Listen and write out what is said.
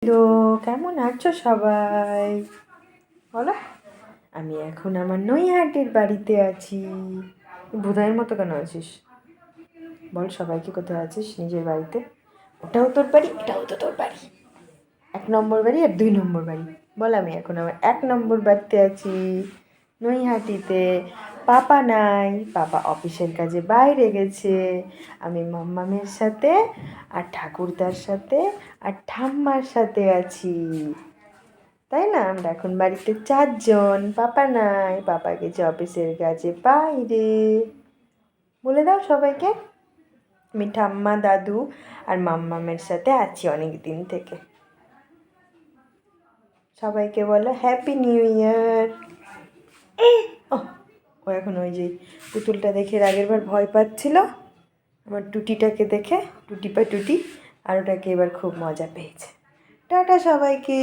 Hello, কেমন আছো সবাই? বলো। আমি এখন আমার নৈহাটির বাড়িতে আছি। ভুদাইয়ের মতো কেন আছিস? বল সবাইকে কোথায় আছিস? নিজের বাড়িতে। ওটাও তোর বাড়ি, এটাও তো তোর বাড়ি। 1 নম্বর বাড়ি আর 2 নম্বর বাড়ি। বল আমি এখন আমার 1 নম্বর বাড়িতে আছি, নৈহাটিতে। পাপা নাই, পাপা অফিসের কাজে বাইরে গেছে। আমি মাম্মামের সাথে আর ঠাকুরদার সাথে আর ঠাম্মার সাথে আছি, তাই না? আমরা এখন বাড়িতে 4 জন। পাপা নাই, পাপা গেছে অফিসের কাজে বাইরে। বলে দাও সবাইকে। আমি ঠাম্মা, দাদু আর মাম্মামের সাথে আছি অনেক দিন থেকে। সবাইকে বলো হ্যাপি নিউ ইয়ার। ও এখন ওই যে পুতুলটা দেখে আগের বার ভয় পাচ্ছিল, আমার টুটিটাকে দেখে, টুটি পা টুটি, আর ওটাকে এবার খুব মজা পেয়েছে। টাটা সবাইকে।